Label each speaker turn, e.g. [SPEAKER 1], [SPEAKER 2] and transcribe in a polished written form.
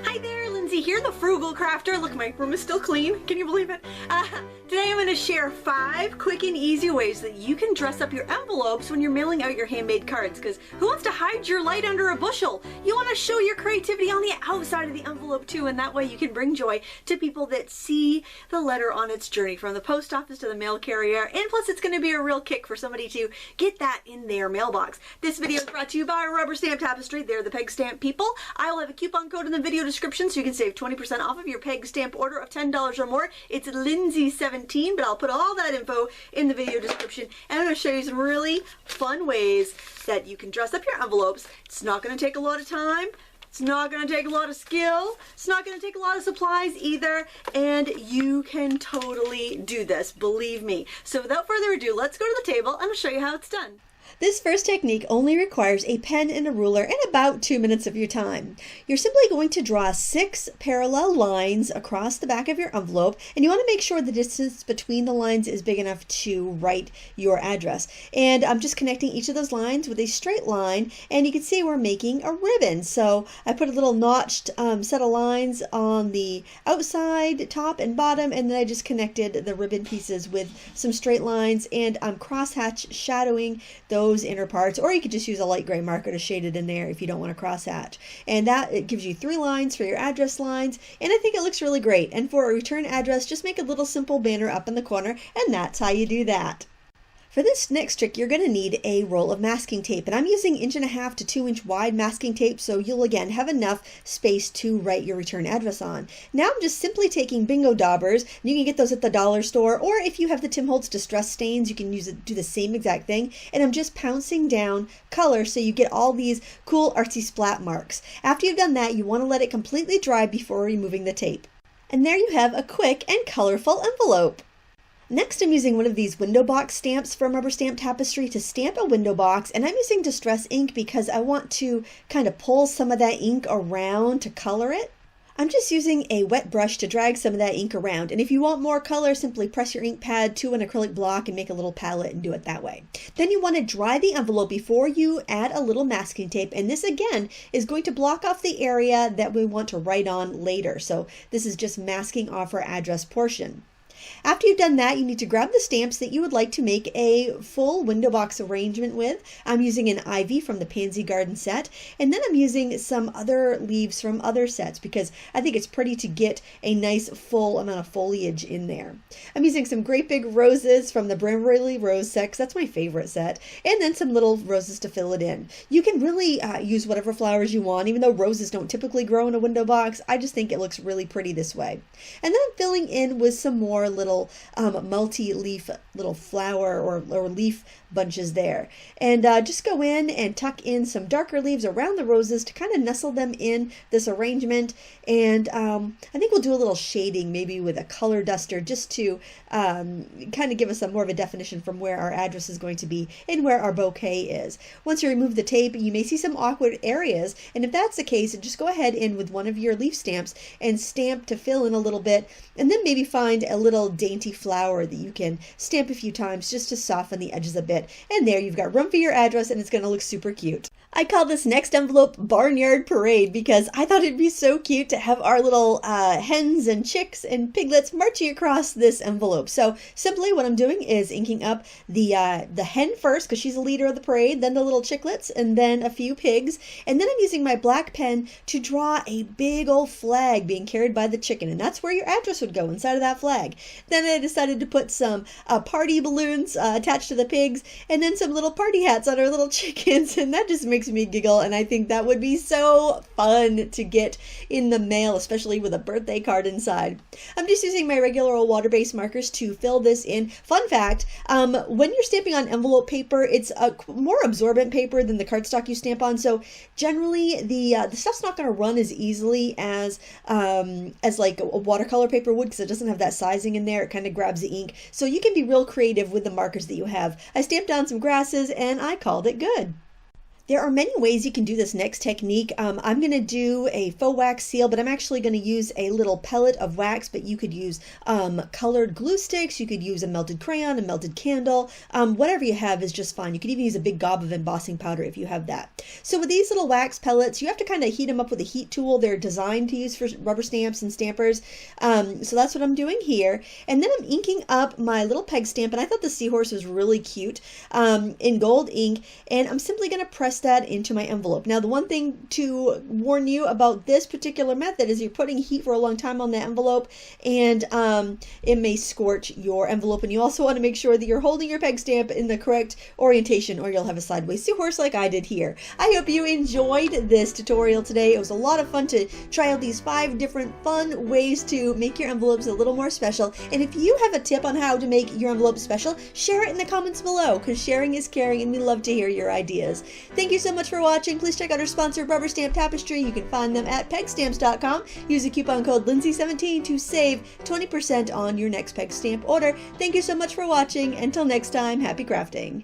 [SPEAKER 1] Hi there, Lindsay here, the Frugal Crafter. Look, my room is still clean. Can you believe it? Today I'm going to share 5 quick and easy ways that you can dress up your envelopes when you're mailing out your handmade cards. Because who wants to hide your light under a bushel? You want to show your creativity on the outside of the envelope too, and that way you can bring joy to people that see the letter on its journey from the post office to the mail carrier. And plus, it's going to be a real kick for somebody to get that in their mailbox. This video is brought to you by Rubber Stamp Tapestry. They're the peg stamp people. I will have a coupon code in the video description so you can save 20% off of your peg stamp order of $10 or more. It's Lindsay17, but I'll put all that info in the video description. And I'm going to show you some really fun ways that you can dress up your envelopes. It's not going to take a lot of time. It's not going to take a lot of skill. It's not going to take a lot of supplies either. And you can totally do this, believe me. So without further ado, let's go to the table and I'll show you how it's done.
[SPEAKER 2] This first technique only requires a pen and a ruler and about 2 minutes of your time. You're simply going to draw 6 parallel lines across the back of your envelope, and you want to make sure the distance between the lines is big enough to write your address. And I'm just connecting each of those lines with a straight line, and you can see we're making a ribbon. So I put a little notched set of lines on the outside, top and bottom, and then I just connected the ribbon pieces with some straight lines, and I'm crosshatch shadowing those inner parts, or you could just use a light gray marker to shade it in there if you don't want to crosshatch. And that it gives you 3 lines for your address lines, and I think it looks really great. And for a return address, just make a little simple banner up in the corner, and that's how you do that. For this next trick, you're going to need a roll of masking tape, and I'm using 1.5 to 2 inch wide masking tape, so you'll again have enough space to write your return address on. Now I'm just simply taking Bingo Daubers. You can get those at the dollar store, or if you have the Tim Holtz Distress Stains, you can use it, do the same exact thing, and I'm just pouncing down color so you get all these cool artsy splat marks. After you've done that, you want to let it completely dry before removing the tape. And there you have a quick and colorful envelope. Next, I'm using one of these window box stamps from Rubber Stamp Tapestry to stamp a window box, and I'm using Distress ink because I want to kind of pull some of that ink around to color it. I'm just using a wet brush to drag some of that ink around, and if you want more color, simply press your ink pad to an acrylic block and make a little palette and do it that way. Then you want to dry the envelope before you add a little masking tape, and this again is going to block off the area that we want to write on later. So this is just masking off our address portion. After you've done that, you need to grab the stamps that you would like to make a full window box arrangement with. I'm using an ivy from the Pansy Garden set, and then I'm using some other leaves from other sets because I think it's pretty to get a nice full amount of foliage in there. I'm using some great big roses from the Bramley Rose set, 'cause that's my favorite set, and then some little roses to fill it in. You can really use whatever flowers you want, even though roses don't typically grow in a window box. I just think it looks really pretty this way. And then I'm filling in with some more little multi-leaf little flower or leaf bunches there, and just go in and tuck in some darker leaves around the roses to kind of nestle them in this arrangement. And I think we'll do a little shading maybe with a color duster just to kind of give us more of a definition from where our address is going to be and where our bouquet is. Once you remove the tape, you may see some awkward areas, and if that's the case, just go ahead in with one of your leaf stamps and stamp to fill in a little bit, and then maybe find a little dainty flower that you can stamp a few times just to soften the edges a bit. And there you've got room for your address, and it's going to look super cute. I call this next envelope Barnyard Parade because I thought it'd be so cute to have our little hens and chicks and piglets marching across this envelope. So simply what I'm doing is inking up the hen first because she's the leader of the parade, then the little chicklets, and then a few pigs. And then I'm using my black pen to draw a big old flag being carried by the chicken, and that's where your address would go, inside of that flag. Then I decided to put some party balloons attached to the pigs, and then some little party hats on our little chickens, and that just makes me giggle, and I think that would be so fun to get in the mail, especially with a birthday card inside. I'm just using my regular old water-based markers to fill this in. Fun fact, when you're stamping on envelope paper, it's a more absorbent paper than the cardstock you stamp on, so generally the stuff's not going to run as easily as like a watercolor paper would, because it doesn't have that sizing in there. It kind of grabs the ink, so you can be real creative with the markers that you have. I stamped on some grasses and I called it good. There are many ways you can do this next technique. I'm going to do a faux wax seal, but I'm actually going to use a little pellet of wax, but you could use colored glue sticks, you could use a melted crayon, a melted candle, whatever you have is just fine. You could even use a big gob of embossing powder if you have that. So with these little wax pellets, you have to kind of heat them up with a heat tool. They're designed to use for rubber stamps and stampers. So that's what I'm doing here. And then I'm inking up my little peg stamp, and I thought the seahorse was really cute in gold ink, and I'm simply going to press that into my envelope. Now, the one thing to warn you about this particular method is you're putting heat for a long time on the envelope, and it may scorch your envelope, and you also want to make sure that you're holding your peg stamp in the correct orientation, or you'll have a sideways seahorse like I did here. I hope you enjoyed this tutorial today. It was a lot of fun to try out these 5 different fun ways to make your envelopes a little more special, and if you have a tip on how to make your envelope special, share it in the comments below, because sharing is caring, and we love to hear your ideas. Thank you so much for watching. Please check out our sponsor, Rubber Stamp Tapestry. You can find them at pegstamps.com. Use the coupon code Lindsay17 to save 20% on your next peg stamp order. Thank you so much for watching. Until next time, happy crafting.